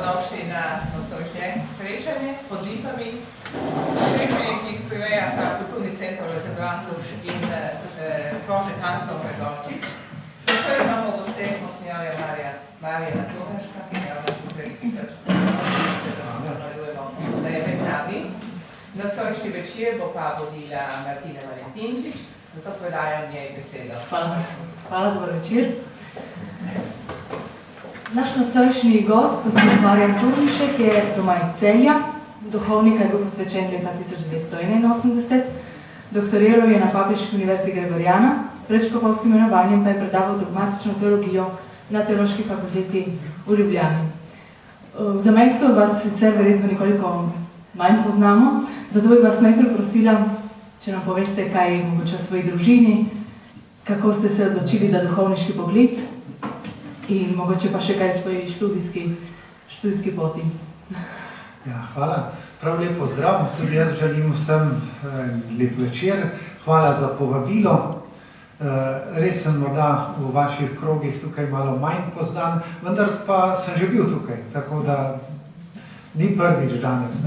dobrodošli na nocojšnje srečanje pod Lipami. Srečanje, ki jih prireja Kulturni center Lojzet Bratuš in krožek Anton Gregorčič. Nocoj imamo goste monsinjorja Marjana Turneška, ki je naši sveti pisač, da se zahvaljujemo, da je med nami. Nocojšnji večer bo pa vodila Martina Valentinčič, zato predajam njej besedo. Hvala, dober večer. Naš nocojšnji gost, gospod Marjan Turnešek, je doma iz Celja. Duhovnika je bil posvečen leta 1981. Doktoriral je na Papežski univerzi Gregoriana, pred škofovskim imenovanjem pa je predaval dogmatično teologijo na Teološki fakulteti v Ljubljani. V zamejstvu vas sicer verjetno nekoliko manj poznamo, zato bi vas najprej prosila, če nam poveste, kaj mogoče o svoji družini, kako ste se odločili za duhovniški poklic in mogoče pa še kaj o svoji študijski poti. Ja, hvala. Prav lep pozdrav. Tudi jaz želim vsem lep večer. Hvala za povabilo. Res sem morda v vaših krogih tukaj malo manj poznan, vendar pa sem že bil tukaj, tako da ni prvič danes.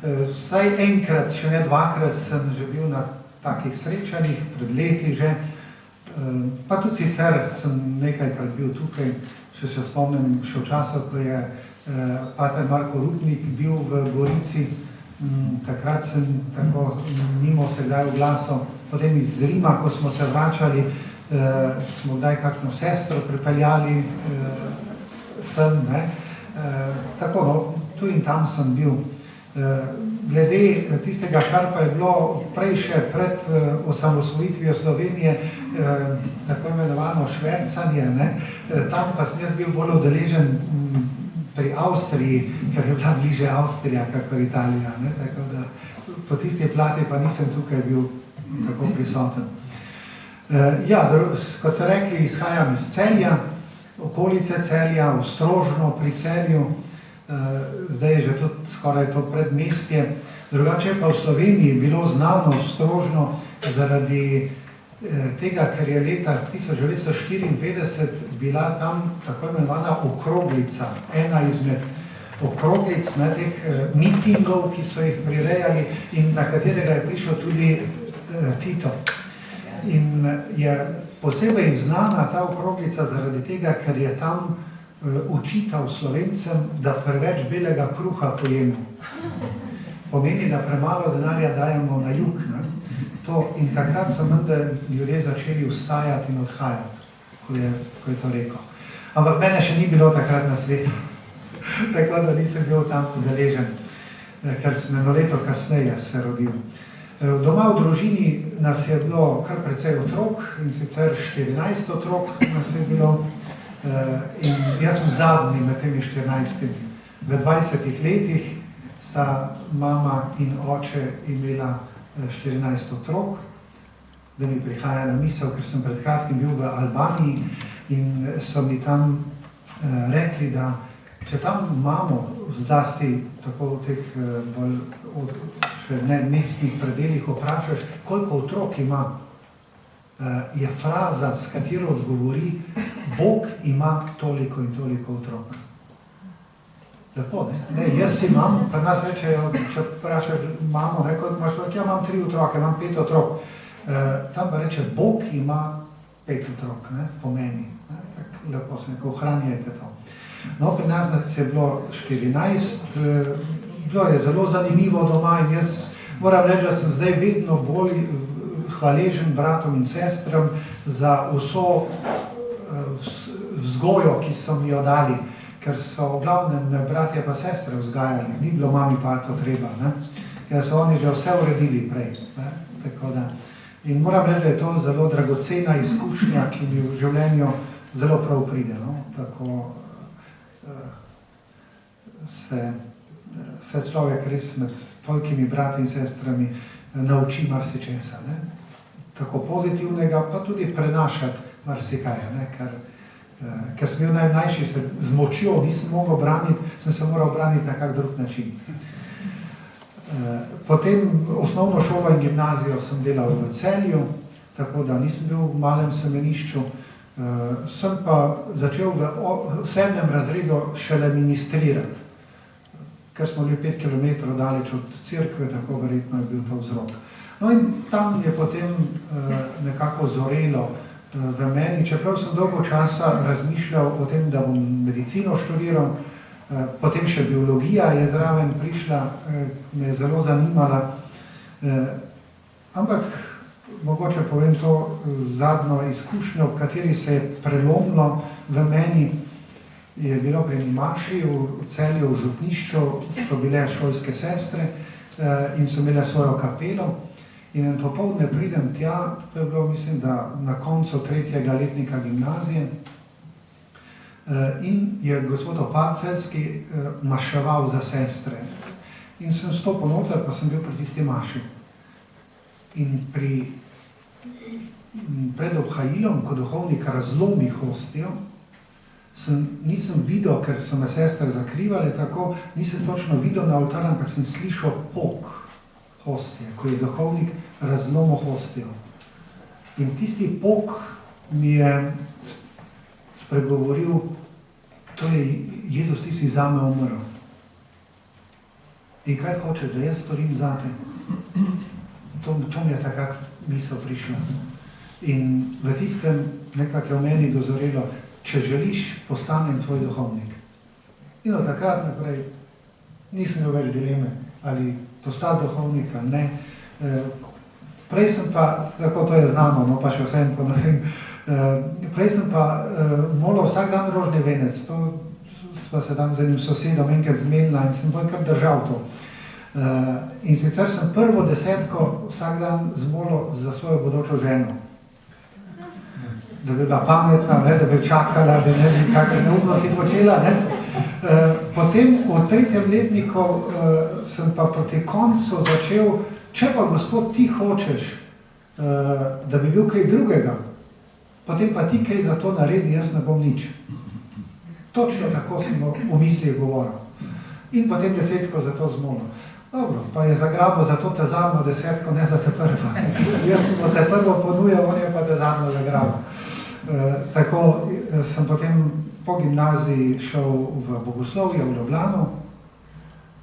Vsaj enkrat, še ne dvakrat sem že bil na takih srečanjih, pred leti že. Pa tudi sicer sem nekajkrat bil tukaj, še se spomnim še v času, ko je pater Marko Rupnik bil v Gorici. Takrat sem tako mimo se kdaj oglasil. Potem iz Rima, ko smo se vračali, smo kdaj kakšno sestro pripeljali sem. Tako, no, tu in tam sem bil. Glede tistega, kar pa je bilo prej še pred osamosvojitvijo Slovenije, tako imenovano švercanje, tam pa sem jaz bil bolj udeležen pri Avstriji, ker je bila bliže Avstrija, kakor Italija. Tako da po tisti plati pa nisem tukaj bil tako prisoten. Ja, kot so rekli, izhajam iz Celja, okolice Celja, v Strožno pri Celju. Zdaj je že tudi skoraj to predmestje. Drugače pa v Sloveniji bilo znano Strožno zaradi tega, ker je leta 1954 bila tam tako imenovana okroglica, ena izmed okroglic teh mitingov, ki so jih prirejali in na katerega je prišel tudi Tito. In je posebej znana ta okroglica zaradi tega, ker je tam učital Slovencem, da preveč belega kruha pojemo. Pomeni, da premalo denarja dajemo na jug. In takrat so menda ljudje začeli vstajati in odhajati, ko je to rekel. Ampak mene še ni bilo takrat na svetu, tako da nisem bil tam udeležen, ker sem eno leto kasneje se rodil. Doma v družini nas je bilo kar precej otrok, in sicer 14 otrok nas je bilo. In jaz sem zadnji med temi 14. V 20 letih sta mama in oče imela 14 otrok, da mi prihaja na misel, ker sem pred kratkim bil v Albaniji in so mi tam rekli, da če tam imamo zlasti tako v teh bolj še ne mestnih predeljih vprašaš, koliko otrok ima, je fraza, s katero odgovori, Bog ima toliko in toliko otrok. Lepo, ne? Jaz imam, pa nas rečejo, če vprašaš mamo, kot imaš, ja imam 3 otroke, imam 5 otrok. Tam pa reče, Bog ima 5 otrok, po meni. Lepo se neko ohranjajte to. No, pri nas je bilo 14, bilo je zelo zanimivo doma in jaz moram reči, da sem zdaj vedno bolj hvaležen bratom in sestram za vso vzgojo, ki so mi jo dali, ker so v glavnem bratje pa sestre vzgajali, ni bilo mami pa to treba, ker so oni že vse uredili prej. Tako da. In moram reči, da je to zelo dragocena izkušnja, ki mi v življenju zelo prav pride. Tako se človek res med tolikimi brati in sestrami nauči marsičesa. Tako pozitivnega, pa tudi prenašati marsikaj, ker sem bil najmlajši, z močjo nisem mogel braniti, sem se moral braniti na kak drug način. Potem osnovno šolo in gimnazijo sem delal v Celju, tako da nisem bil v malem semenišču. Sem pa začel v 7. razredu šele ministrirati. ker smo bili 5 km daleč od cerkve, tako verjetno je bil to vzrok. No in tam je potem nekako zorelo v meni, čeprav sem dolgo časa razmišljal o tem, da bom medicino študiral, potem še biologija je zraven prišla, me je zelo zanimala, ampak mogoče povem to zadnjo izkušnjo, v kateri se je prelomilo v meni, je bilo pri Maši v Celju, v župnišču, so bile šolske sestre in so imele svojo kapelo. In popoldne pridem tja, to je bilo, mislim, da na koncu 3. letnika gimnazije, in je gospod Opacelski maševal za sestre. In sem stopil noter, pa sem bil pri tisti maši. In pred obhajilom, ko duhovnik razlomi hostijo, nisem videl, ker so me sestre zakrivale tako, nisem točno videl na oltar, ampak sem slišal pok hostije, ko je duhovnik razlomil hostijo. In tisti pok mi je spregovoril, to je Jezus, ti si zame umrl. In kaj hočeš, da jaz storim zate? To mi je takrat misel prišla. In v tistem nekako je v meni dozorelo, če želiš, postanem tvoj duhovnik. In od takrat naprej nisem imel več dileme, ali postati duhovnik ali ne. Prej sem pa, tako to je znano, no pa še vsem ponovim, prej sem pa molil vsak dan rožni venec. To sva se tam z enim sosedom enkrat zmenila in sem pa kar držal to. In sicer sem prvo 10 vsak dan zmolil za svojo bodočo ženo. Da bi bila pametna, ne, da bi čakala, da ne bi kakšne neumnosti počela. Ne. Potem v 3. letniku sem pa proti koncu začel, če pa gospod ti hočeš, da bi bil kaj drugega, potem pa ti kaj za to naredi, jaz ne bom nič. Točno tako sem v mislih govoril. In potem 10 za to zmolil. Dobro, pa je zagrabil za to te zadnjo 10, ne za te prvo. Jaz sem te prvo ponujal, on je pa te zadnjo zagrabil. Tako sem potem po gimnaziji šel v bogoslovje v Ljubljano,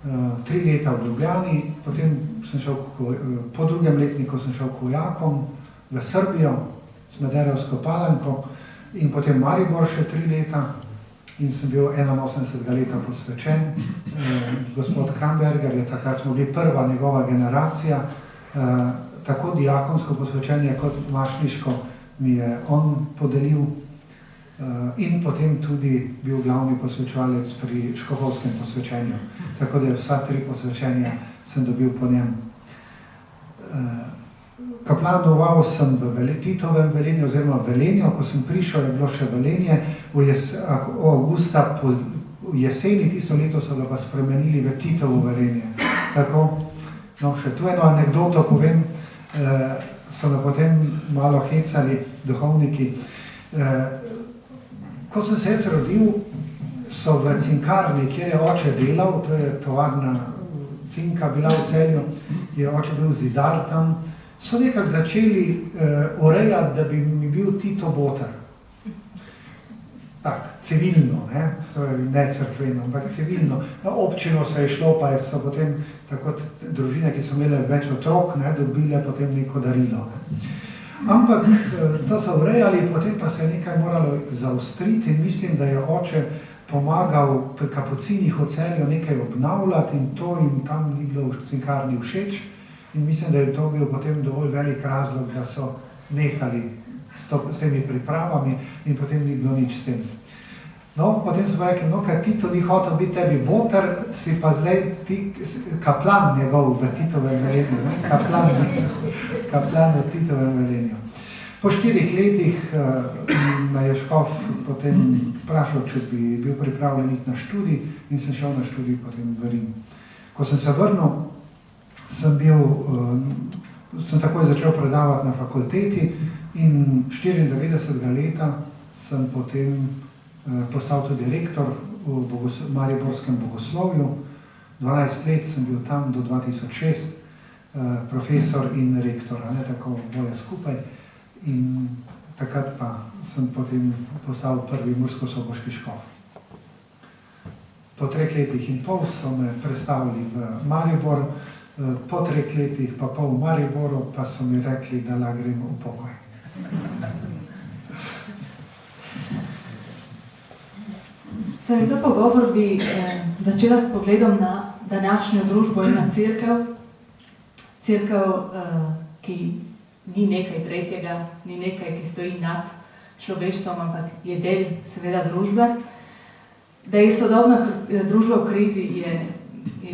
3 leta v Ljubljani, potem sem šel, po 2. letniku sem šel k vojakom v Srbijo, Smederevsko Palanko in potem Maribor še 3 leta in sem bil 81 leta posvečen. Gospod Kramberger je takrat smo bili prva njegova generacija, tako diakonsko posvečenje kot mašniško mi je on podelil in potem tudi bil glavni posvečevalec pri škofovskem posvečenju. Tako da vsa 3 posvečenja sem dobil po njem. Kaplanoval sem v Titovem Velenju oziroma Velenju, ko sem prišel, je bilo še Velenje, avgusta v jeseni tisto leto so ga pa spremenili v Titovo Velenje. Tako, no še tu eno anekdoto povem, so me potem malo hecali duhovniki. Ko sem se jaz rodil, so v cinkarni, kjer je oče delal, to je tovarna cinka bila v Celju, je oče bil zidar tam, so nekako začeli urejati, da bi mi bil Tito boter. Tak, civilno, ne cerkveno, ampak civilno. Na občino se je šlo, pa so potem tako družine, ki so imele več otrok, dobile potem neko darilo. Ampak to so urejali, potem pa se je nekaj moralo zaostriti in mislim, da je oče pomagal pri kapucinih v Celju nekaj obnavljati in to jim tam ni bilo v cinkarni všeč. In mislim, da je to bil potem dovolj velik razlog, da so nehali s temi pripravami in potem ni bilo nič s tem. No, potem so pa rekli, no, ker Tito ni hotel biti tebi boter, si pa zdaj ti kaplan njegov v Titovem Velenju, kaplan v Titovem Velenju. Po 4 letih me je škof potem vprašal, če bi bil pripravljen iti na študij in sem šel na študij potem v Rim. Ko sem se vrnil, sem takoj začel predavati na fakulteti in 94. leta sem potem postal tudi rektor v Mariborskem bogoslovju. 12 let sem bil tam do 2006, profesor in rektor, tako boje skupaj. In takrat pa sem potem postal prvi murskosoboški škof. Po 3 letih in pol so me prestavili v Maribor, po 3 letih pa pol v Mariboru pa so mi rekli, da la grem v pokoj. Torej, ta pogovor bi začela s pogledom na današnjo družbo in na cerkev. Cerkev, ki ni nekaj tretjega, ni nekaj, ki stoji nad človeštvom, ampak je del seveda družbe. Da je sodobna družba v krizi je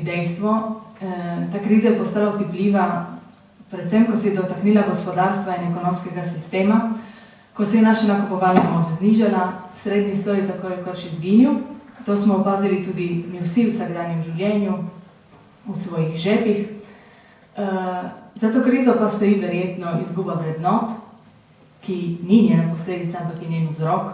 dejstvo. Ta kriza je postala otipljiva, predvsem, ko se je dotaknila gospodarstva in ekonomskega sistema, ko se je naša nakupovalna moč znižala, srednji sloj je tako rekoč izginil. To smo opazili tudi mi vsi v vsakdanjem življenju, v svojih žepih. Za to krizo pa stoji verjetno izguba vrednot, ki ni njena posledica, ampak je njen vzrok.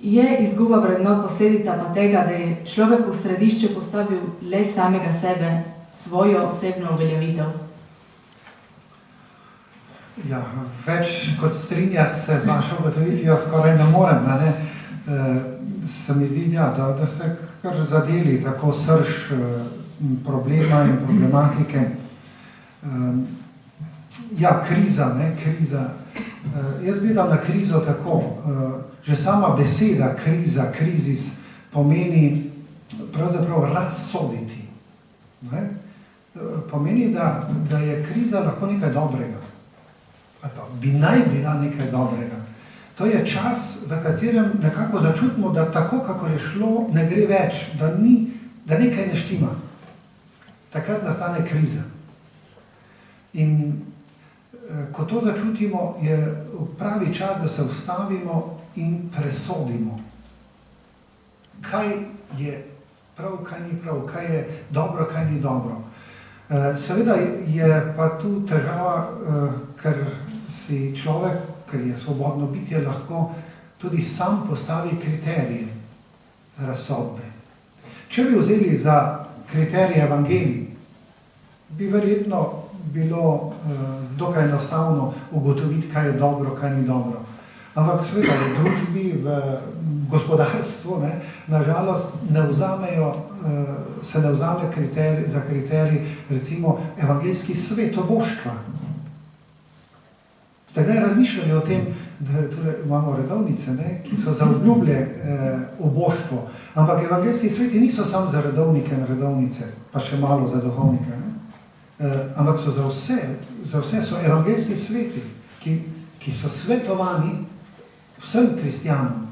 Je izguba vrednot posledica pa tega, da je človek v središče postavil le samega sebe, svojo osebno uveljavitev? Ja, več kot strinjati se z našo ugotovitvijo skoraj ne morem. Ne? Se mi zdi, ja, da ste kar zadeli tako srž problema in problematike. Ja, kriza, ne, kriza. Jaz gledam na krizo tako, že sama beseda kriza, krizis pomeni pravzaprav razsoditi. Ne? Pomeni, da je kriza lahko nekaj dobrega. Bi naj bila nekaj dobrega. To je čas, v katerem nekako začutimo, da tako, kako je šlo, ne gre več, da nekaj ne štima. Takrat nastane kriza. In ko to začutimo, je pravi čas, da se ustavimo in presodimo. Kaj je prav, kaj ni prav, kaj je dobro, kaj ni dobro. Seveda je pa tu težava, ker si človek, ker je svobodno bitje, lahko tudi sam postavi kriterije razsodbe. Če bi vzeli za kriterije evangelij, bi verjetno bilo dokaj enostavno ugotoviti, kaj je dobro, kaj ni dobro. Ampak seveda v družbi, v gospodarstvu, nažalost se ne vzame za kriterij recimo evangeljski svet oboštva. Ste kdaj razmišljali o tem, da imamo redovnice, ki so za obljublje oboštvo, ampak evangeljski sveti niso samo za redovnike in redovnice, pa še malo za duhovnike, ampak so za vse so evangeljski sveti, ki so svetovani vsem kristjanom,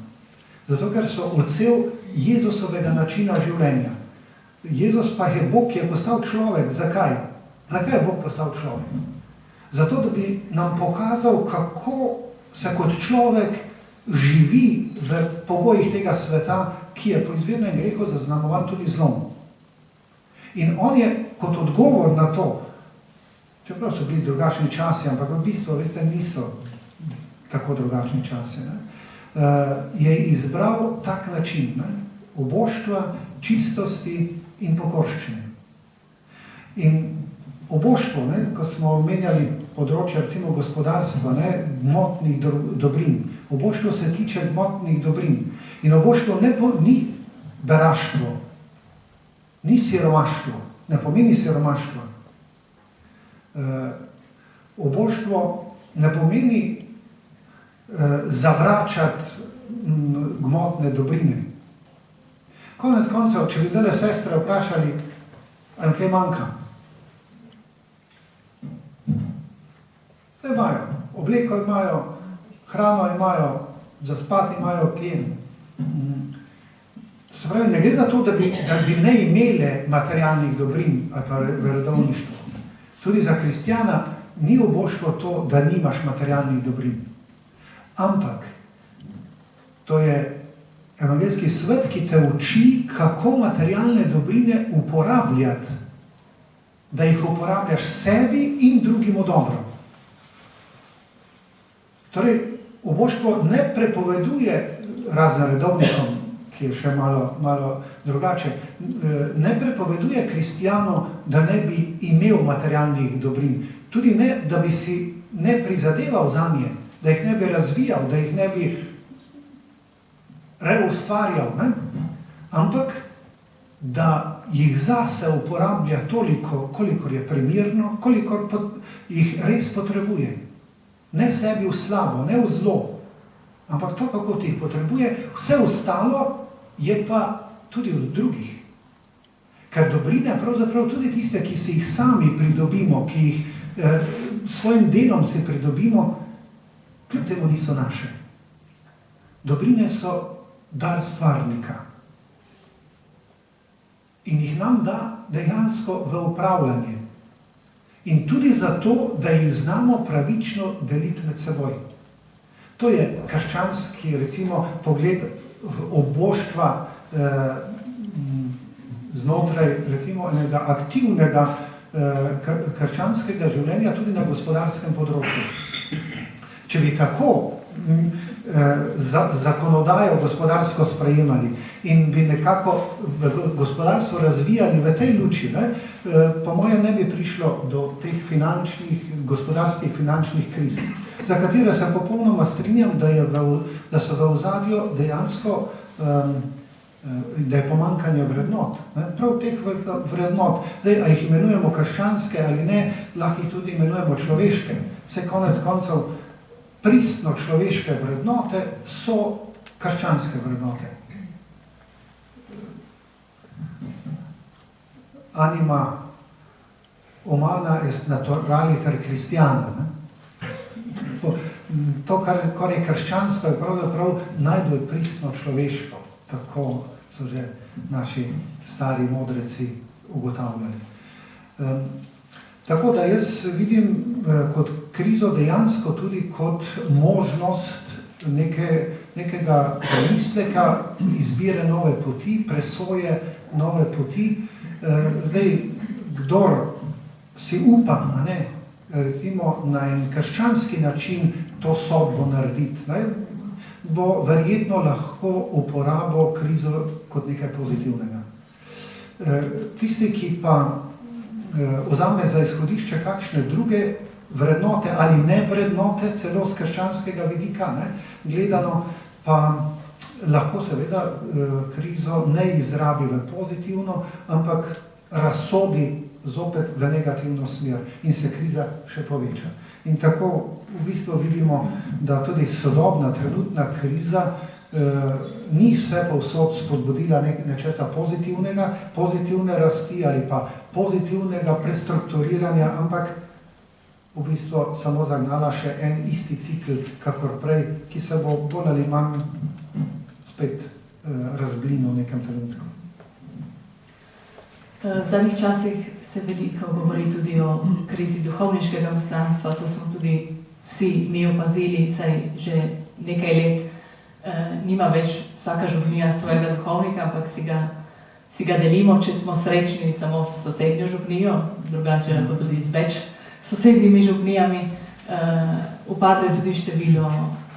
zato ker so odsev Jezusovega načina življenja. Jezus pa je Bog, ki je postal človek. Zakaj? Zakaj je Bog postal človek? Zato, da bi nam pokazal, kako se kot človek živi v pogojih tega sveta, ki je po izvirnem grehu zaznamovan tudi zlom. In on je kot odgovor na to, čeprav so bili drugačni časi, ampak v bistvu, veste, niso tako drugačni časi, je izbral tak način oboštva, čistosti in pokorščine. In oboštvo, ko smo omenjali področje recimo gospodarstva, gmotnih dobrin. Oboštvo se tiče gmotnih dobrin. In oboštvo ni beraštvo, ni siromaštvo, ne pomeni siromaštvo. Oboštvo ne pomeni zavračati gmotne dobrine. Konec koncev, če bi zdaj sestre vprašali, ali kaj manjka. Ne imajo, obleko imajo, hrano imajo, za spati imajo kje. Se pravi, ne gre za to, da bi ne imele materialnih dobrin ali pa verodovništvo. Tudi za kristjana ni oboštvo to, da nimaš materialnih dobrin. Ampak to je evangeljski svet, ki te uči, kako materialne dobrine uporabljati, da jih uporabljaš sebi in drugim v dobro. Torej, oboštvo ne prepoveduje, razen redovnikom, ki je še malo drugače, ne prepoveduje kristjanu, da ne bi imel materialnih dobrin. Tudi ne, da bi si ne prizadeval zanje, da jih ne bi razvijal, da jih ne bi reustvarjal. ampak da jih zase uporablja toliko, kolikor je primerno, kolikor jih res potrebuje. Ne sebi v slabo, ne v zlo, ampak to, kako ti jih potrebuje, vse ostalo je pa tudi od drugih. Ker dobrine, pravzaprav tudi tiste, ki si jih sami pridobimo, ki jih svojim delom si pridobimo, kljub temu niso naše. Dobrine so dar stvarnika. In jih nam da dejansko v upravljanje. In tudi zato, da jih znamo pravično deliti med seboj. To je krščanski, recimo, pogled oboštva znotraj, recimo, enega aktivnega krščanskega življenja tudi na gospodarskem področju. Če bi tako zakonodajo gospodarsko sprejemali in bi nekako gospodarstvo razvijali v tej luči, po mojem ne bi prišlo do teh gospodarskih finančnih kriz, za katere se popolnoma strinjam, da so v ozadju dejansko, da je pomanjkanje vrednot. Prav teh vrednot, zdaj, a jih imenujemo krščanske ali ne, lahko jih tudi imenujemo človeške. Vse konec koncev pristno človeške vrednote so krščanske vrednote. Anima humana est naturaliter Christiana. To, kar je krščansko, je pravzaprav najbolj pristno človeško. Tako so že naši stari modreci ugotavljali. Tako da jaz vidim kot krizo dejansko tudi kot možnost nekega premisleka, izbire nove poti, presoje nove poti. Zdaj, kdor si upa, recimo na en krščanski način to sodbo narediti, bo verjetno lahko uporabo krizo kot nekaj pozitivnega. Tisti, ki pa vzame za izhodišče kakšne druge vrednote ali ne vrednote, celo z krščanskega vidika gledano, pa lahko seveda krizo ne izrabi v pozitivno, ampak razsodi zopet v negativno smer in se kriza še poveča. In tako v bistvu vidimo, da tudi sodobna, trenutna kriza ni vse povsod spodbudila nečesa pozitivnega, pozitivne rasti ali pa pozitivnega prestrukturiranja, ampak v bistvu samo zagnala še en isti cikl, kakor prej, ki se bo bolj ali manj spet razblinil v nekem trenutku. V zadnjih časih se veliko govori tudi o krizi duhovniškega poslanstva, to smo tudi vsi mi opazili, saj že nekaj let nima več vsaka župnija svojega duhovnika, ampak si ga delimo, če smo srečni samo s sosednjo župnijo, drugače lahko tudi z več sosednjimi župnijami. Upadlo je tudi število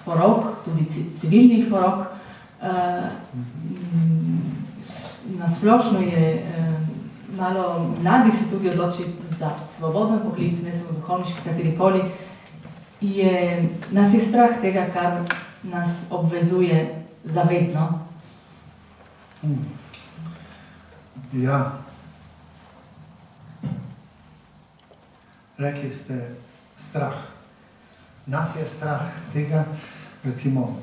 porok, tudi civilnih porok. Nasplošno je malo mladih se tudi odloči za svoboden poklic, ne samo duhovniški, katerikoli. Nas je strah tega, kar nas obvezuje zavedno. Ja. Rekli ste strah. Nas je strah tega, recimo,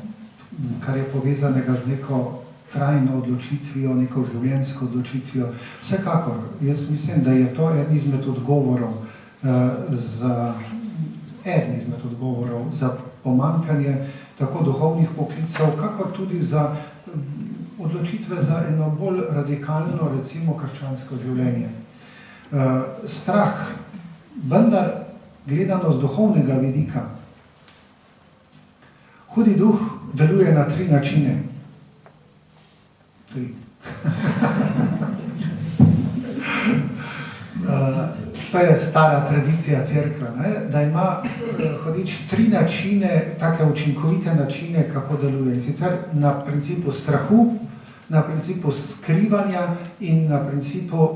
kar je povezanega z neko trajno odločitvijo, neko življenjsko odločitvijo. Vsekakor, jaz mislim, da je to eden izmed odgovorov za pomanjkanje tako duhovnih poklicev, kakor tudi za odločitve za eno bolj radikalno, recimo, krščansko življenje. Strah, vendar gledano z duhovnega vidika, hudi duh deluje na 3 načine. 3. To je stara tradicija cerkve, da ima hudič 3 načine, take učinkovite načine, kako deluje. In sicer na principu strahu, na principu skrivanja in na principu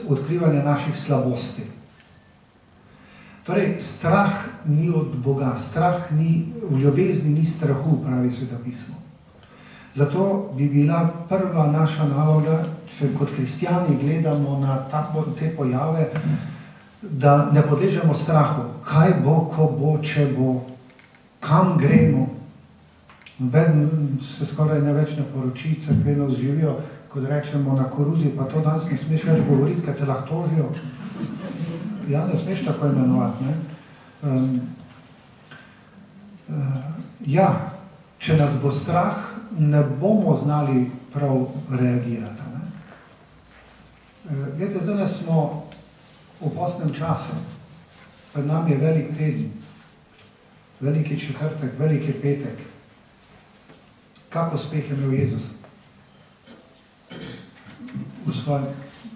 odkrivanja naših slabosti. Torej, strah ni od Boga, strah ni, v ljubezni ni strahu, pravi Svetopismo. Zato bi bila prva naša naloga, če kot kristjani gledamo na te pojave, da ne podležemo strahu. Kaj bo, ko bo, če bo, kam gremo. Noben se skoraj ne več ne poroči, cerkveno živijo, kot rečemo na koruzi, pa to danes ne smeš več govoriti, ker te lahko tožijo. Ja, ne smeš tako imenovati, ne. Ja, če nas bo strah, ne bomo znali prav reagirati. Ne? Glede, zdaj smo v postnem času, pred nami je velik teden, veliki četrtek, veliki petek. Kak uspeh je imel Jezus v svojem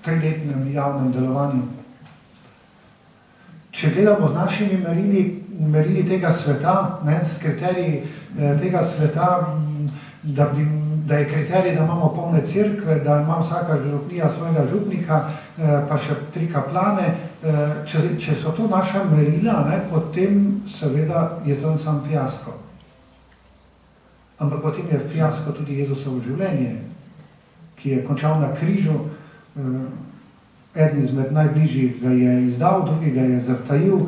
3-letnem javnem delovanju? Če gledamo z našimi merili tega sveta, ne, s kriteriji tega sveta, da je kriterij, da imamo polne cerkve, da ima vsaka župnija svojega župnika, pa še 3 kaplane, če so to naša merila, ne, potem seveda je to sam fiasko. Ampak potem je fiasko tudi Jezusovo življenje, ki je končal na križu. Eden izmed najbližjih ga je izdal, drugi ga je zatajil,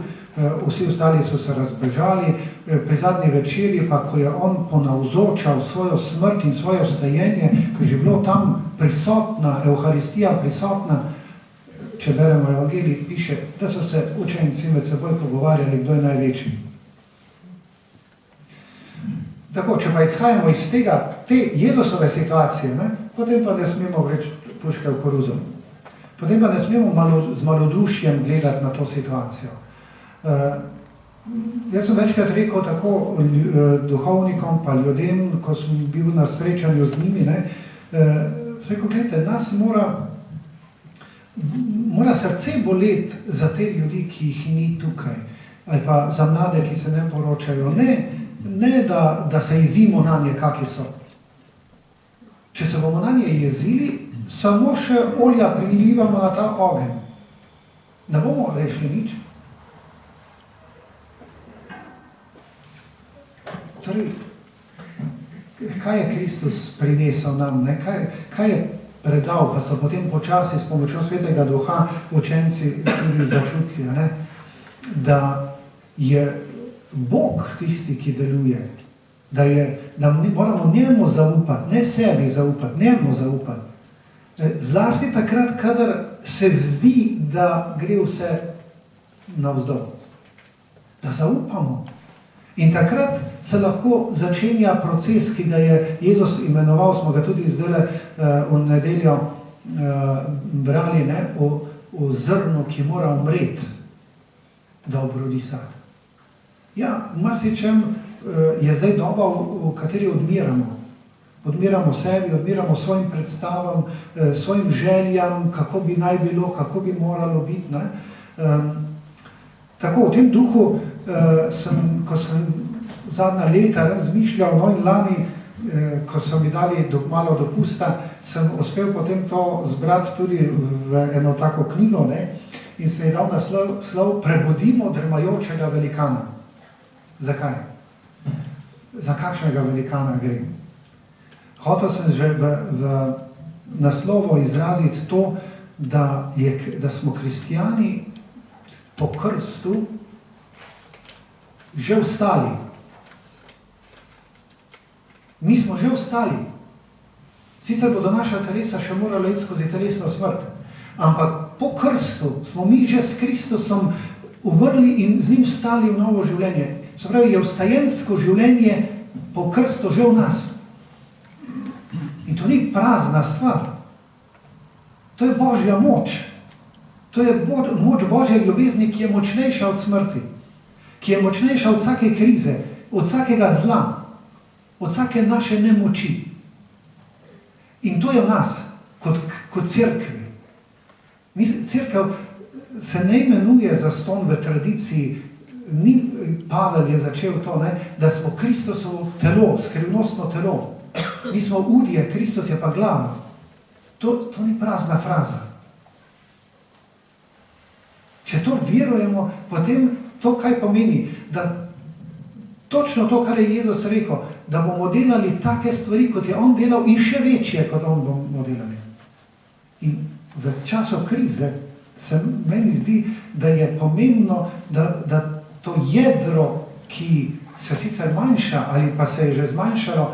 vsi ostali so se razbežali. Pri zadnji večerji pa, ko je on ponavzočal svojo smrt in svoje vstajenje, ko je bilo tam prisotna, Evharistija prisotna, če beremo evangelij, piše, da so se učenci med seboj pogovarjali, kdo je največji. Tako, če pa izhajamo iz te Jezusove situacije, ne, potem pa ne smemo vreči puške v koruzo. Potem pa ne smemo z malodušjem gledati na to situacijo. Jaz sem večkrat rekel tako duhovnikom pa ljudem, ko sem bil na srečanju z njimi, ne, rekel, gledajte, nas mora srce boleti za te ljudi, ki jih ni tukaj, ali pa za mlade, ki se ne poročajo. Ne da se jezimo na nje, kaki so. Če se bomo na nje jezili, samo še olja prilivamo na ta ogenj. Ne bomo rešili nič. Torej, kaj je Kristus prinesel nam? Ne? Kaj je predal, pa so potem počasi s pomočjo Svetega Duha učenci tudi začutili, ne? Da je Bog tisti, ki deluje, da moramo njemu zaupati, ne sebi zaupati, njemu zaupati. Zlasti takrat, kadar se zdi, da gre vse navzdol. Da zaupamo. In takrat se lahko začenja proces, ki ga je Jezus imenoval, smo ga tudi zdaj v nedeljo brali, ne, o zrnu, ki mora umreti, da obrodi sad. Ja, marsičem je zdaj doba, v kateri odmiramo. Odmiramo sebi, odmiramo svojim predstavam, svojim željam, kako bi naj bilo, kako bi moralo biti. Ne? Tako, v tem duhu, ko sem zadnja leta razmišljal, no in lani, ko so mi dali malo dopusta, sem uspel potem to zbrati tudi v eno tako knjigo, ne? In se je dal naslov Prebudimo drmajočega velikana. Zakaj? Za kakšnega velikana gre? Hotel sem že v naslovu izraziti to, da smo kristjani po krstu že vstali. Mi smo že vstali. Sicer bodo naša telesa še morala iti skozi telesno smrt, ampak po krstu smo mi že s Kristusom umrli in z njim vstali v novo življenje. Se pravi, je vstajensko življenje po krstu že v nas. In to ni prazna stvar. To je Božja moč. To je moč Božje ljubezni, ki je močnejša od smrti. Ki je močnejša od vsake krize, od vsakega zla, od vsake naše nemoči. In to je v nas, kot cerkvi. Cerkev se ne imenuje zastonj v tradiciji, Pavel je začel to, ne, da smo Kristusovo telo, skrivnostno telo. Mi smo udje, Kristus je pa glava. To ni prazna fraza. Če to verujemo, potem to kaj pomeni? Da točno to, kar je Jezus rekel, da bomo delali take stvari, kot je on delal in še večje, kot on bomo delali. In v času krize se meni zdi, da je pomembno, da to jedro, ki se sicer manjša ali pa se je že zmanjšalo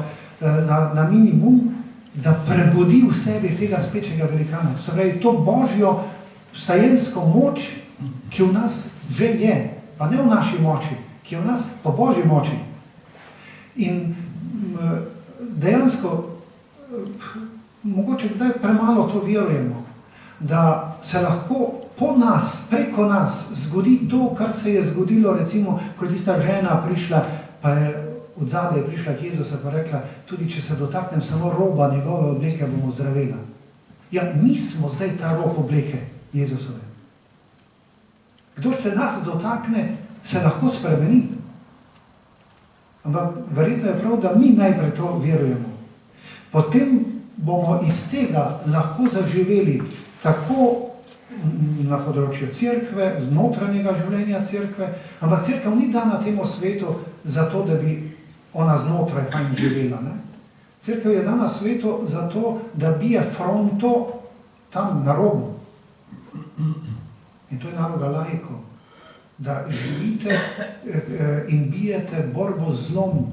na minimum, da prebudi v sebi tega spečega velikana. Se pravi, to božjo vstajensko moč, ki v nas že je, pa ne v naši moči, ki je v nas po božji moči. In dejansko, mogoče kdaj premalo to verujemo, da se lahko po nas, preko nas zgodi to, kar se je zgodilo, recimo, ko je tista žena prišla, pa je od zadaj prišla k Jezusa pa rekla, tudi če se dotaknem samo roba njegove obleke, bomo zdravela. Ja, mi smo zdaj ta rob obleke Jezusove. Kdor se nas dotakne, se lahko spremeni. Ampak verjetno je prav, da mi najprej to verujemo. Potem bomo iz tega lahko zaživeli tako na področju cerkve, znotranjega življenja cerkve, ampak cerkev ni dana temu svetu zato, da bi ona znotraj fajn živela. Ne? Cerkev je dana svetu zato, da bije fronto tam na robu. In to je naloga laikov, da živite in bijete borbo z zlom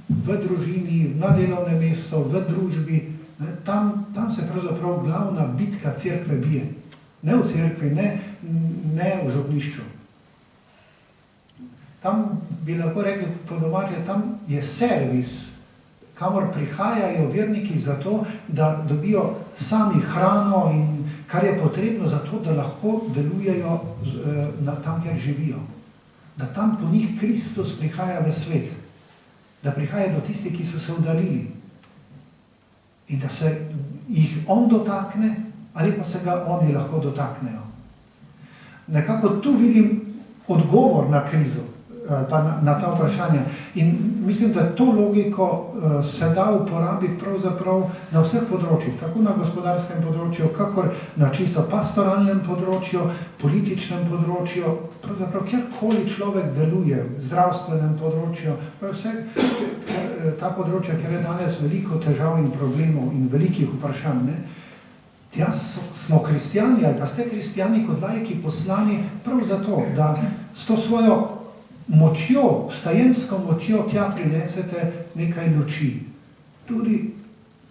v družini, na delovnem mestu, v družbi. Tam se pravzaprav glavna bitka cerkve bije. Ne v cerkvi, ne v župnišču. Tam bi lahko rekli po domače, tam je servis, kamor prihajajo verniki zato, da dobijo sami hrano in kar je potrebno za to, da lahko delujejo tam, kjer živijo. Da tam po njih Kristus prihaja v svet. Da prihaja do tistih, ki so se udalili. In da se jih on dotakne, ali pa se ga oni lahko dotaknejo. Nekako tu vidim odgovor na krizo, pa na ta vprašanja. In mislim, da to logiko se da uporabiti pravzaprav na vseh področjih, tako na gospodarskem področju, kakor na čisto pastoralnem področju, političnem področju, pravzaprav kjerkoli človek deluje, v zdravstvenem področju, vse ta področja, kjer je danes veliko težav in problemov in velikih vprašanj, ne? Tja smo kristjani, ali pa ste kristjani kot laiki poslani prav zato, da s to svojo močjo, vstajensko močjo tja prinesete nekaj luči. Tudi,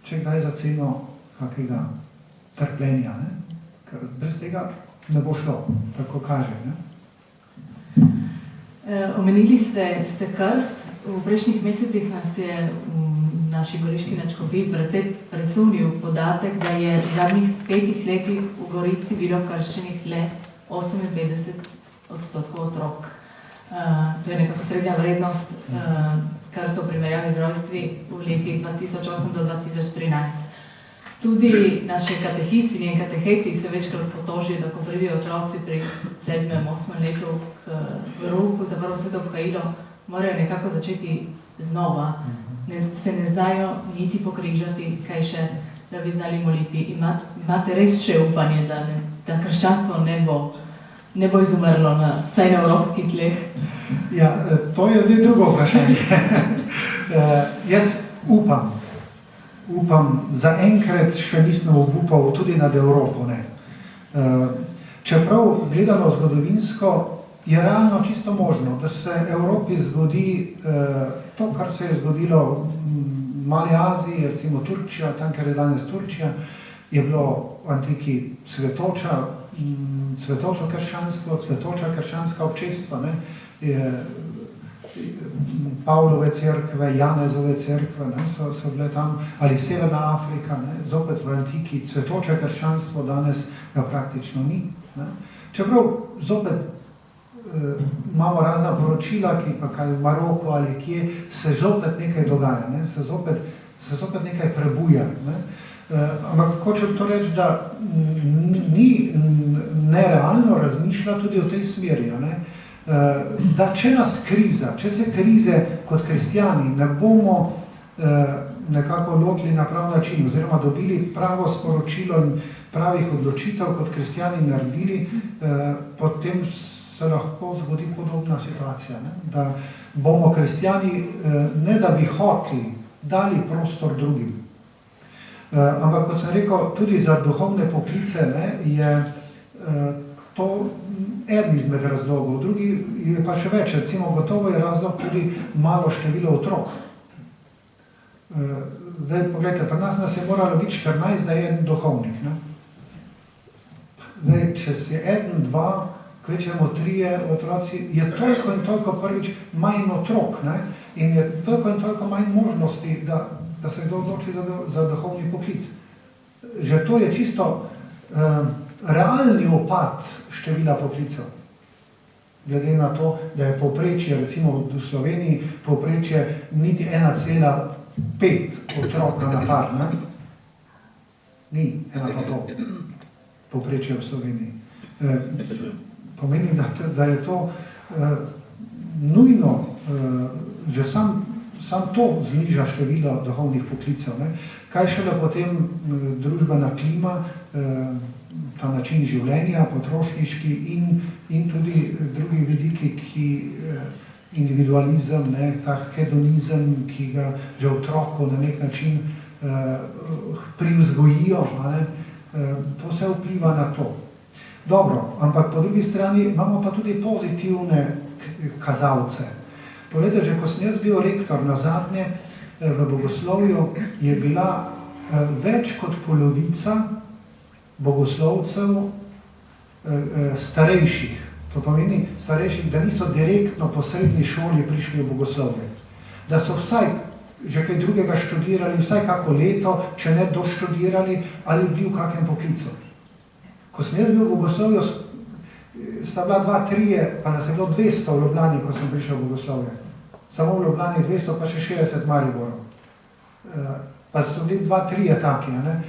če kdaj za ceno kakega trpljenja, ne? Ker brez tega ne bo šlo, tako kaže. Ne? Omenili ste krst. V prejšnjih mesecih nas je naši goriški nadškofij precej presunil podatek, da je v zadnjih 5 letih v Gorici bilo krščenih le 58% otrok. To je nekako srednja vrednost krsta v primerjavi z rojstvi v letih 2008 do 2013. Tudi naše katehistine in kateheti se večkrat potožijo, da ko pridejo otroci pri 7. 8. letu k roku za prvo sveto vkajilo, morajo nekako začeti znova. Se ne znajo niti pokrižati, kaj še, da bi znali moliti. Imate res še upanje, da krščanstvo ne bo izumrlo vsaj na evropskih tleh? Ja, to je zdaj drugo vprašanje. Jaz upam, zaenkrat še nisem obupal tudi nad Evropo. Ne. Čeprav gledano zgodovinsko, je realno čisto možno, da se Evropi zgodi to, kar se je zgodilo v Mali Aziji, recimo Turčija, tam, kjer je danes Turčija, je bilo v antiki cvetočo krščanstvo, cvetoča krščanska občestva, ne? Pavlove cerkve, Janezove cerkve, ne? So bile tam, ali Severna Afrika, ne? Zopet v antiki cvetoče krščanstvo, danes ga praktično ni. Ne? Čeprav zopet imamo razna poročila, ki pa kaj v Maroku ali kje, se zopet nekaj dogaja, ne? Se zopet nekaj prebuja. Ne? Ampak hočem to reči, da ni nerealno razmišlja tudi o tej smeri, ne? Da če nas kriza, če se krize kot kristjani ne bomo nekako lotili na prav način, oziroma dobili pravo sporočilo in pravih odločitev kot kristjani naredili, potem se lahko zgodi podobna situacija, ne? bomo kristjani, ne da bi hoteli, dali prostor drugim. Ampak, kot sem rekel, tudi za duhovne poklice, ne, je to eden izmed razlogov, drugi je pa še več, recimo gotovo je razlog tudi malo število otrok. Zdaj, pogledajte, pri nas je moralo biti 14, da je en duhovnik. Ne? Zdaj, če si 1, 2, kvečemo 3 otroci, je toliko in toliko prvič manj otrok, ne? In je toliko in toliko manj možnosti, da se kdo odloči za duhovni poklic. Že to je čisto realni upad števila poklicev. Glede na to, da je povprečje, recimo v Sloveniji, povprečje niti 1,5 otroka na par, ne? Ni 1,5 povprečje v Sloveniji. Pomeni, da je to nujno, že sam to zniža število duhovnih poklicev. Ne? Kaj šele potem družbena klima, ta način življenja, potrošniški in tudi drugi vidiki, ki individualizem, ne, ta hedonizem, ki ga že otroku na nek način privzgojijo, ne, to vse vpliva na to. Dobro, ampak po drugi strani imamo pa tudi pozitivne kazalce. Poglejte, že ko sem jaz bil rektor nazadnje v bogoslovju, je bila več kot polovica bogoslovcev starejših. To pomeni starejših, da niso direktno po srednji šoli prišli v bogoslovje. Da so vsaj že kaj drugega študirali, vsaj kako leto, če ne doštudirali, ali bili v kakem poklicu. Ko sem jaz bil v bogoslovju, sta bila 2, 3, pa nas je bilo 200 v Ljubljani, ko sem prišel v bogoslovje. Samo v Ljubljani 200, pa še 60 Mariborov. Pa so bili 2, 3 taki, ne?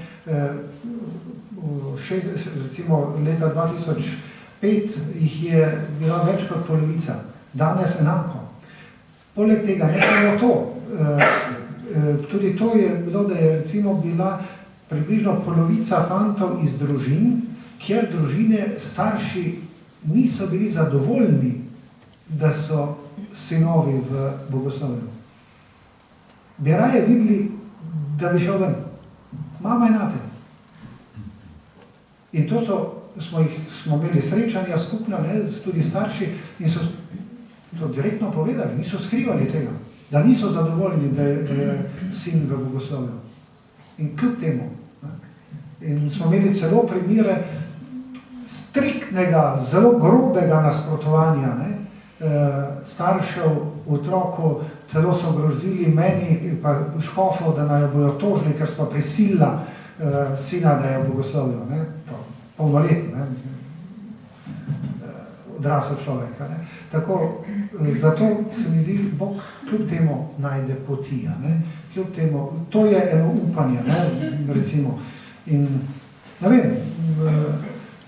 Recimo leta 2005 jih je bila več kot polovica, danes enako. Poleg tega, ne samo to, tudi to je bilo, da je recimo bila približno polovica fantov iz družin, kjer družine starši niso bili zadovoljni, da so sinovi v bogoslovju. Bi raje videli, da bi šel ven. Mama in ate. In to smo imeli srečanja skupna, ne, tudi starši, in so to direktno povedali, niso skrivali tega, da niso zadovoljni, da je sin v bogoslovju. In kljub temu. Ne. In smo imeli celo primere striktnega, zelo grobega nasprotovanja, ne, staršev, otroku, celo so grozili meni, pa škofov, da naj bojo tožili, ker smo prisilila sina, da je v bogoslovju, ne, polnoletni, ne, odrasel človek. Ne. Tako, zato se mi zdi, Bog kljub temu najde poti, ne, kljub temu, to je eno upanje, ne, recimo. In, ne vem,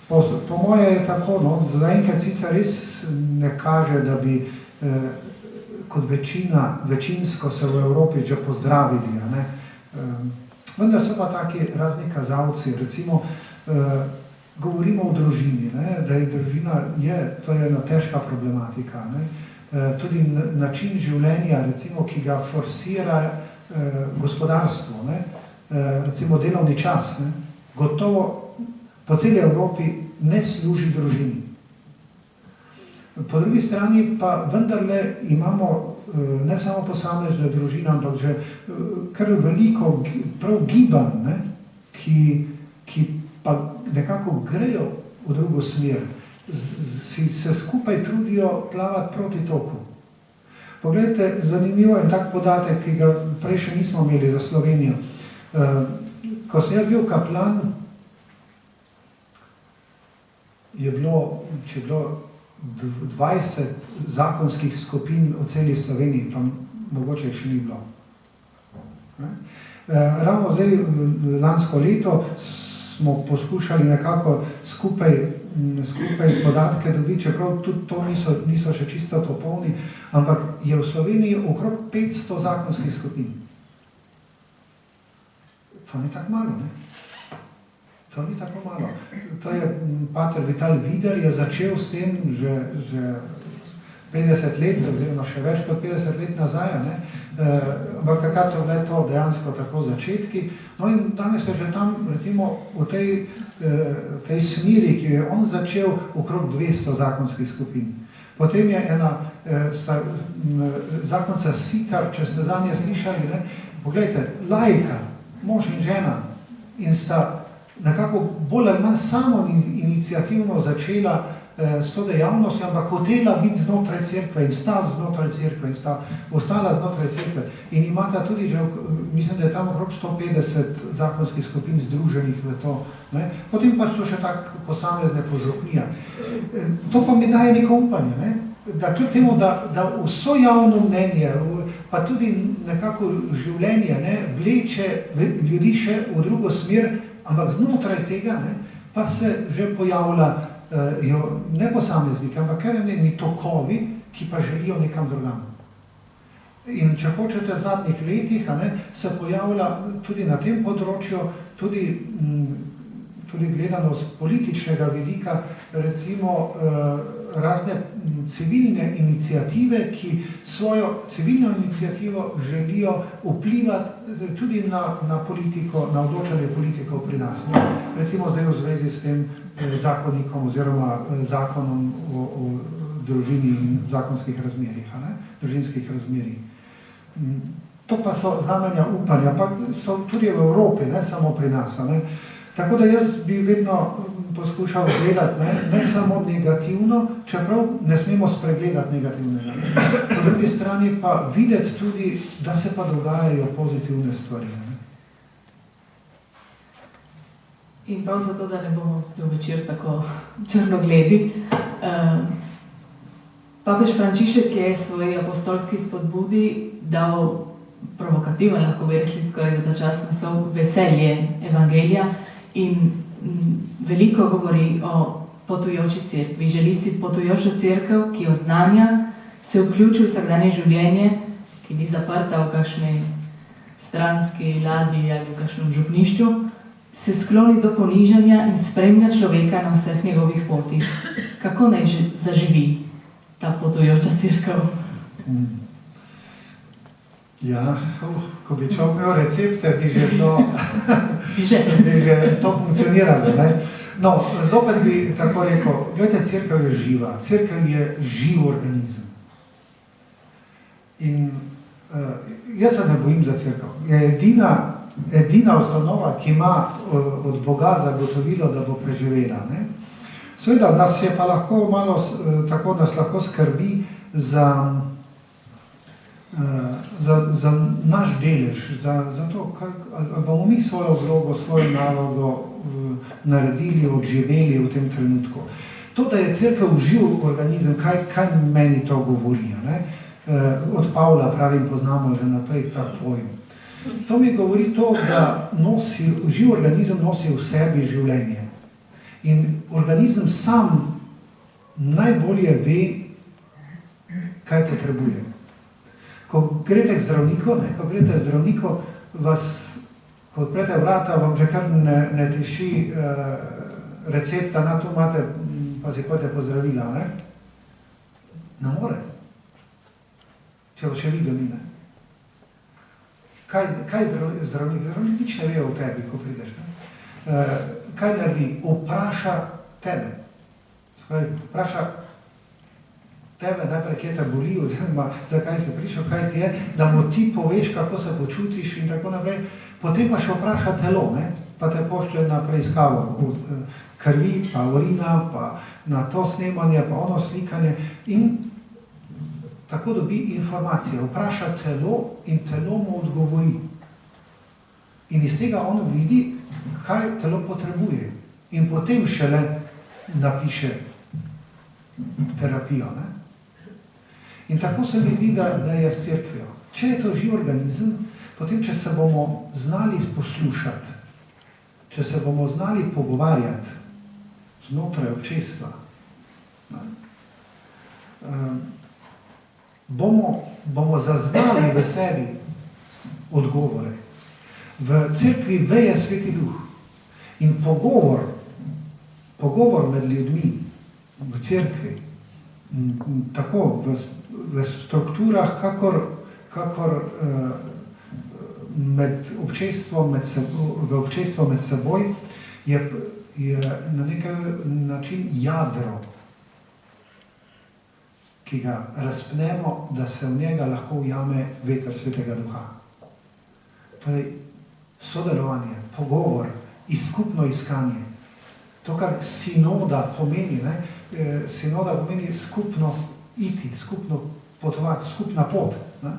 po moje je tako, no, zaenkrat sicer res ne kaže, da bi kot večinsko se v Evropi že pozdravili, ne. Vendar so pa taki razni kazalci, recimo, govorimo o družini, ne, da je družina, to je ena težka problematika, ne. Tudi način življenja, recimo, ki ga forsira gospodarstvo, ne, recimo delovni čas, ne, gotovo po celi Evropi ne služi družini. Po drugi strani pa vendarle imamo ne samo posamezne družine, ampak že kar veliko prav gibanj, ne, ki pa nekako grejo v drugo smer, se skupaj trudijo plavati proti toku. Poglejte, zanimivo je tak podatek, ki ga prej še nismo imeli za Slovenijo. Ko sem jaz bil kaplan, je bilo 20 zakonskih skupin v celi Sloveniji, pa mogoče še ni bilo. Ravno zdaj, lansko leto, smo poskušali nekako skupaj podatke dobiti, čeprav tudi to niso še čisto popolni, ampak je v Sloveniji okrog 500 zakonskih skupin. To ni tako malo, ne? To ni tako malo. To je pater Vital Vider je začel s tem že 50 let, oziroma še več kot 50 let nazaj, ne? Ampak takrat so bile to dejansko tako začetki. No in danes je že tam, recimo, v tej smeri, ki je on začel, okrog 200 zakonskih skupin. Potem je ena zakonca Sitar, če ste zanje slišali, ne? Poglejte, laika, mož in žena, in sta nekako bolj ali manj samo iniciativno začela s to dejavnostjo, ampak hotela biti znotraj cerkve in sta znotraj cerkve in sta ostala znotraj cerkve. In imata tudi že, mislim, da je tam okrog 150 zakonskih skupin združenih v to. Ne? Potem pa so še tak posamezne požupnija. To pa mi daje neko upanje, ne? Da kljub temu, da vso javno mnenje, pa tudi nekako življenje, ne, vleče ljudi še v drugo smer, ampak znotraj tega, ne, pa se že pojavlja ne posamezniki, ampak kar eni tokovi, ki pa želijo nekam drugam. In če hočete, v zadnjih letih se pojavlja tudi na tem področju, tudi gledano z političnega vidika, recimo razne civilne iniciative, ki svojo civilno iniciativo želijo vplivati tudi na politiko, na odločanje politikov pri nas. Recimo zdaj v zvezi s tem zakonikom oziroma zakonom o družini in zakonskih razmerjih, družinskih razmerjih. To pa so znamenja upanja, pa so tudi v Evropi, ne samo pri nas. Tako da jaz bi vedno poskušal gledati ne samo negativno, čeprav ne smemo spregledati negativnega. Po drugi strani pa videti tudi, da se pa dogajajo pozitivne stvari. In prav zato, da ne bomo cel večer tako črnogledi. Papež Frančišek je svoji apostolski spodbudi dal provokativen, lahko bi rekli skoraj za ta čas naslov, veselje evangelija in veliko govori o potujoči cerkvi. Želi si potujočo cerkev, ki oznanja, se vključi v vsakdanje življenje, ki ni zaprta v kakšni stranski ladji ali v kakšnem župnišču, se skloni do ponižanja in spremlja človeka na vseh njegovih potih. Kako naj zaživi ta potujoča cerkev? Ja, ko bi človek imel recepte, bi že to funkcioniralo. Ne? No, zopet bi tako rekel, gledajte, cerkev je živa, cerkev je živ organizem. In jaz se ne bojim za cerkev. Je edina ustanova, ki ima od Boga zagotovilo, da bo preživela. Ne? Seveda, nas je pa lahko malo, tako nas lahko skrbi za naš delež, za to, ali bomo mi svojo vlogo, svojo nalogo naredili, odživeli v tem trenutku. To, da je cerkev živ organizem, kaj meni to govori? Ne? Od Pavla, pravim, poznamo že naprej ta pojem. To mi govori to, da živ organizem nosi v sebi življenje. In organizem sam najbolje ve, kaj potrebuje. Ko greste k zdravniku, ko odprete vrata, vam že kar ne teši recepta, na to imate, pa si hodite po zdravila, ne? Ne more. Če bo še videl ni, ne? Kaj zdravnik? Zdravnik nič ne ve o tebi, ko prideš, ne? Kaj naredi? Vpraša tebe. Vpraša tebe najprej, kje te boli, oziroma zakaj si prišel, kaj ti je, da mu ti poveš, kako se počutiš in tako naprej. Potem pa še vpraša telo, ne? Pa te pošlje na preiskavo krvi, pa urina, pa na to snemanje, pa ono slikanje in tako dobi informacije. Vpraša telo in telo mu odgovori. In iz tega on vidi, kaj telo potrebuje. In potem šele napiše terapijo. Ne? In tako se mi zdi, da je s cerkvijo. Če je to živ organizem, potem, če se bomo znali poslušati, če se bomo znali pogovarjati znotraj občestva, bomo zaznali v sebi odgovore. V cerkvi veje Sveti Duh. In pogovor med ljudmi v cerkvi tako v strukturah, kakor med občestvom, v občestvu med seboj, je na nek način jadro, ki ga razpnemo, da se v njega lahko ujame veter Svetega Duha. Torej, sodelovanje, pogovor, skupno iskanje. To, kar sinoda pomeni, sinoda pomeni skupno iti, skupno potovati, skupna pot. Ne?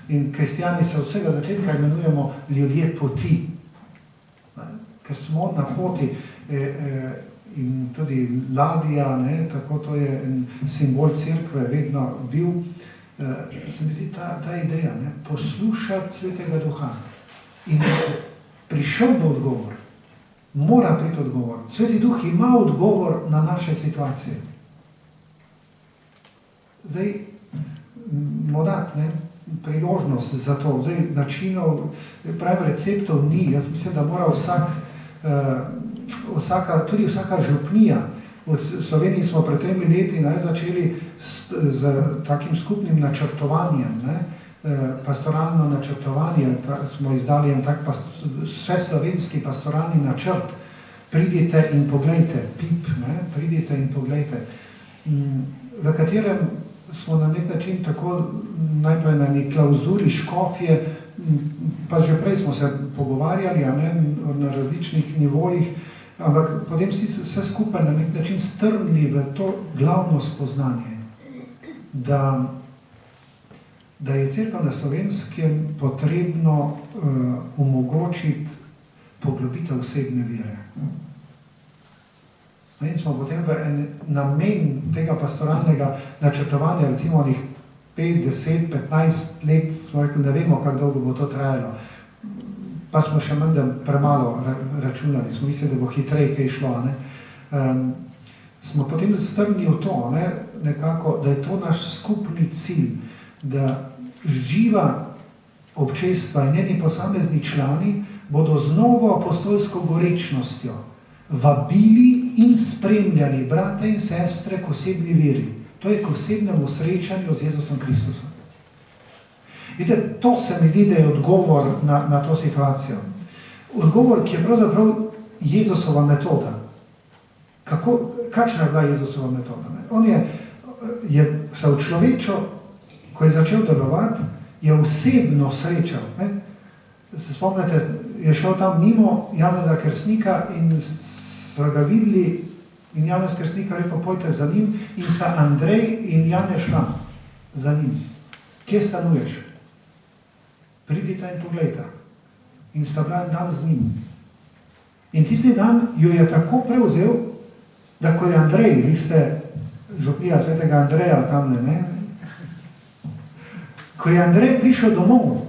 In kristijani se od vsega začetka imenujemo ljudje poti. Ne? Ker smo na poti in tudi ladja, tako to je simbol cerkve vedno bil. Se mi zdi ta ideja, poslušati Svetega Duha. In prišel bo odgovor. Mora priti odgovor. Sveti Duh ima odgovor na naše situacije. Zdaj, modat, priložnost za to. Zdaj, načinov, pravim receptov ni. Jaz mislim, da mora tudi vsaka župnija. V Sloveniji smo pred 3 leti začeli z takim skupnim načrtovanjem, pastoralno načrtovanje, smo izdali en tak vseslovenski pastoralni načrt. Pridite in poglejte, PIP, pridite in poglejte, v katerem smo na nek način tako najprej na neki klauzuri škofje, pa že prej smo se pogovarjali na različnih nivojih, ampak potem si vse skupaj na nek način strnili v to glavno spoznanje, da je cerkev na Slovenskem potrebno omogočiti poglobitev osebne vere. In smo potem v en namen tega pastoralnega načrtovanja, recimo 5, 10, 15 let, smo rekli, ne vemo, kako dolgo bo to trajalo. Pa smo še menda premalo računali, smo mislili, da bo hitreje kaj šlo. Smo potem strnili v to, nekako, da je to naš skupni cilj, da živa občestva in njeni posamezni člani bodo z novo apostolsko gorečnostjo vabili in spremljali brate in sestre k osebni veri. To je k osebnemu srečanju z Jezusom Kristusom. Vidite, to se mi zdi, da je odgovor na to situacijo. Odgovor, ki je pravzaprav Jezusova metoda. Kakšna je bila Jezusova metoda? On je se človečo, ko je začel delovati, je osebno srečal. Se spomnite, je šel tam mimo Janeza Krstnika in so ga videli in Janez Krstnik rekel, pojte za njim, in sta Andrej in Janez šla za njim. Kje stanuješ? Pridite in poglejte. In sta bila dan z njim. In tisti dan jo je tako prevzel, da ko je Andrej, vi ste župnija svetega Andreja tamle, ko je Andrej prišel domov,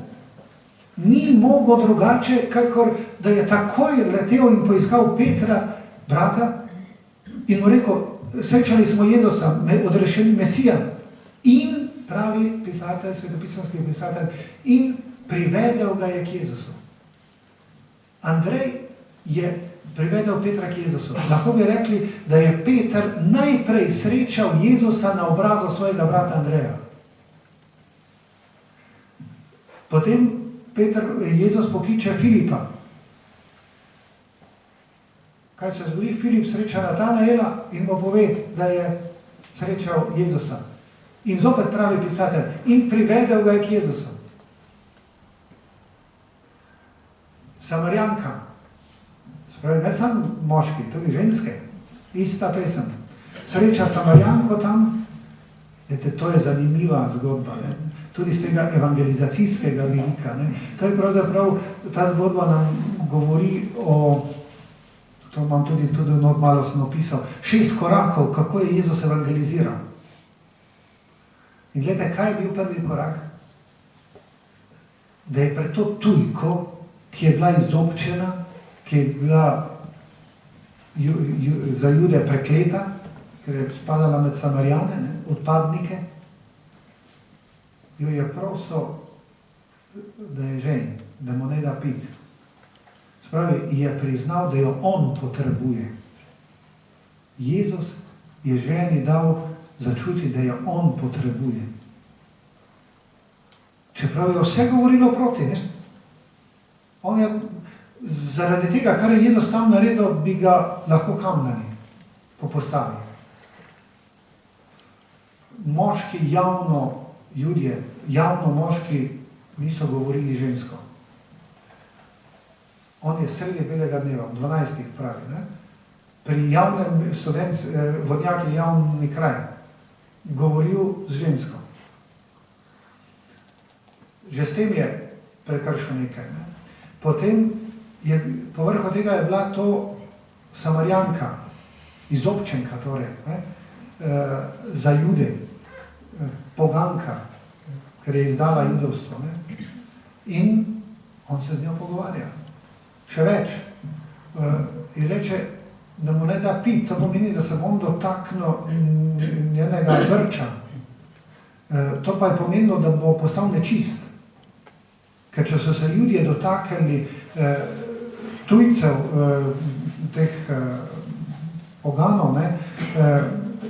ni mogel drugače, kakor da je takoj letel in poiskal Petra, brata, in mu rekel, srečali smo Jezusa, odrešeni Mesija, in pravi pisatelj, svetopisanski pisatelj, in privedel ga je k Jezusu. Andrej je privedel Petra k Jezusu. Lahko bi rekli, da je Peter najprej srečal Jezusa na obrazu svojega brata Andreja. Potem Jezus pokliče Filipa. Kaj se zgodi? Filip sreča Natanaela in mu pove, da je srečal Jezusa. In zopet pravi pisatelj, in privedel ga je k Jezusu. Samarjanka, spravi, ne samo moški, tudi ženske, ista pesem. Sreča Samarjanko tam, to je zanimiva zgodba, tudi z tega evangelizacijskega vidika. To je pravzaprav, ta zgodba nam govori o, to imam tudi malo sem opisal, 6 korakov, kako je Jezus evangeliziral. In gledajte, kaj je bil prvi korak? Da je pred to tujko, ki je bila izobčena, ki je bila za Jude prekleta, ker je spadala med Samarijane, odpadnike, jo je prosil, da je žen, da mu ne da piti. Spravi, je priznal, da jo on potrebuje. Jezus je ženi dal začuti, da jo on potrebuje. Čeprav je vse govorilo proti, ne? On je zaradi tega, kar je Jezus tam naredil, bi ga lahko kamnili po postavi. Moški Judje, javno moški niso govorili žensko. On je sredi belega dneva, 12. pravi, ne? Pri javnem vodnjak je javni kraj, govoril z žensko. Že s tem je prekršil nekaj. Ne? Potem povrhu tega je bila to Samarjanka, izobčenka torej, ne? Za Jude, poganka, ker je izdala judovstvo. Ne? In on se z njo pogovarja. Še več. In reče, da mu ne da piti, to pomeni, da se bom dotaknil njenega vrča. To pa je pomenilo, da bo postal nečist. Ker če so se ljudje dotaknili tujcev, teh poganov, ne,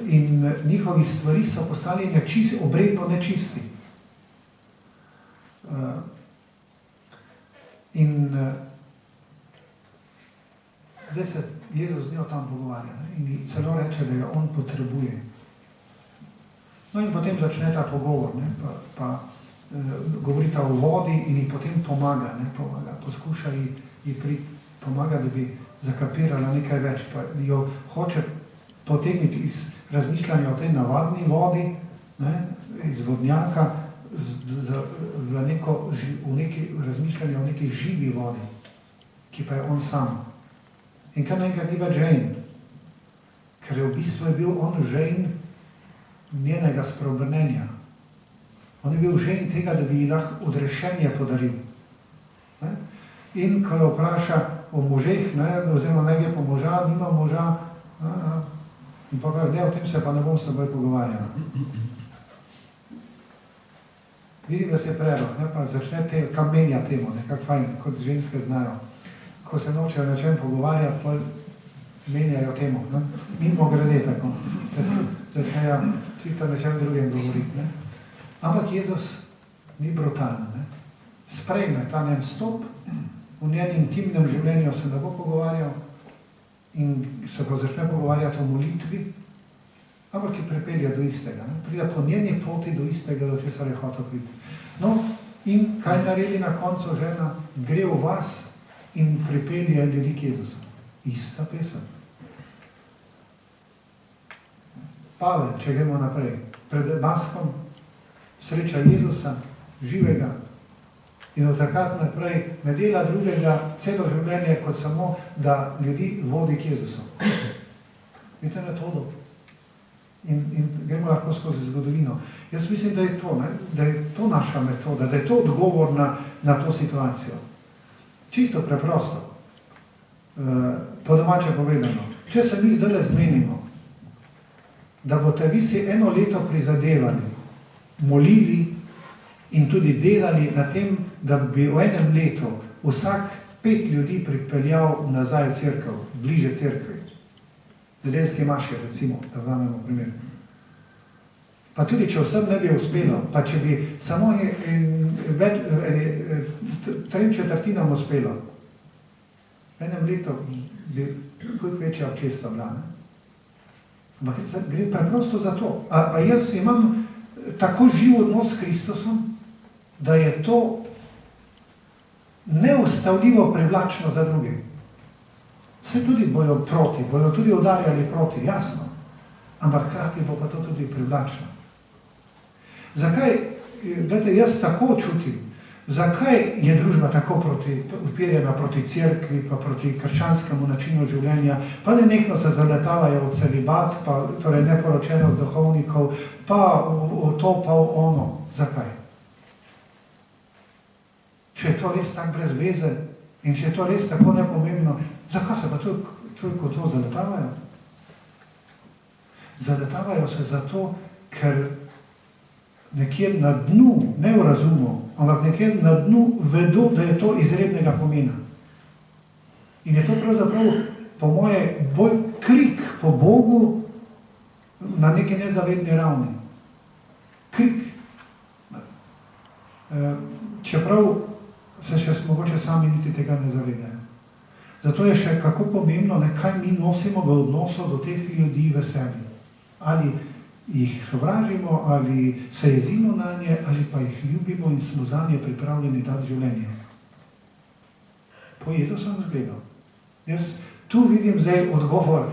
in njihovi stvari so postali obredno nečisti. In zdaj se Jezus z njo tam pogovarja, ne, in celo reče, da jo on potrebuje. No in potem začne ta pogovor, ne, pa govorita o vodi in ji potem pomaga, poskuša ji pomaga, da bi zakapirala nekaj več, pa jo hoče potegniti iz razmišljanja o tej navadni vodi, ne, iz vodnjaka, v neki razmišljanje o neki živi vodi, ki pa je on sam. In kar naenkrat ni več žejn, ker je v bistvu bil on žejn njenega spreobrnenja. On je bil žejn tega, da bi ji lahko odrešenje podaril. Ne? In ko jo vpraša o možeh, ne, oziroma naj gre po moža, nima moža, in pa pravi, ne, o tem se pa ne bom s teboj pogovarjala. Vidim, da se je predlog, ne, pa začne kamenja temu, nekako fajn, kot ženske znajo. Ko se nočejo na čem pogovarjati, pa menjajo temu, ne. Mimo grede tako, da se začnejo čisto na čem drugem govoriti, ne. Ampak Jezus ni brutalen, ne. Sprejme ta njen stop, v njen intimnem življenju se ne bo pogovarjal in se pa začne pogovarjati o molitvi, ampak ki pripelje do istega, ne. Pride po njeni poti do istega, do česar je hotel priti. No, in kaj naredi na koncu žena? Gre v vas in pripelje ljudi k Jezusu. Ista pesem. Pavel, če gremo naprej, pred Damaskom sreča Jezusa, živega, in od takrat naprej ne dela drugega celo življenje, kot samo, da ljudi vodi k Jezusu. Vidite metodo? In gremo lahko skozi zgodovino. Jaz mislim, da je to, ne? Da je to naša metoda, da je to odgovor na to situacijo. Čisto preprosto. Po domače povedano. Če se mi zdaj zmenimo, da boste vi si eno leto prizadevali, molili in tudi delali na tem, da bi v enem letu vsak 5 ljudi pripeljal nazaj v cerkev, bliže cerkvi. Nedeljske maše, recimo, da vzamemo primer. Pa tudi, če vsem ne bi uspelo, pa če bi samo 3/4 uspelo, v enem letu bi koliko večja občestva bila. Ampak gre preprosto za to. A jaz imam tako živ odnos s Kristusom, da je to neustavljivo privlačno za druge. Vse tudi bojo proti, bojo tudi udarjali proti, jasno. Ampak hkrati bo pa to tudi privlačno. Zakaj, gledajte, jaz tako čutim, zakaj je družba tako upirjena proti cerkvi, pa proti krščanskemu načinu življenja, pa nenehno se zaletavajo v celibat, pa torej neporočenost duhovnikov, pa v to, pa v ono. Zakaj? Če je to res tako brez veze in če je to res tako nepomembno, zakaj se pa toliko to zaletavajo? Zaletavajo se zato, ker nekje na dnu, ne v razumu, ampak nekje na dnu vedo, da je to izrednega pomena. In je to pravzaprav, po moje, bolj krik po Bogu, na neki nezavedni ravni. Krik. Čeprav se še mogoče sami niti tega ne zavedajo. Zato je še kako pomembno, kaj mi nosimo v odnosu do teh ljudi v sebi. Ali jih sovražimo, ali se jezimo na nje, ali pa jih ljubimo in smo za nje pripravljeni dati življenje. Po Jezusovem zgledu. Jaz tu vidim zdaj odgovor,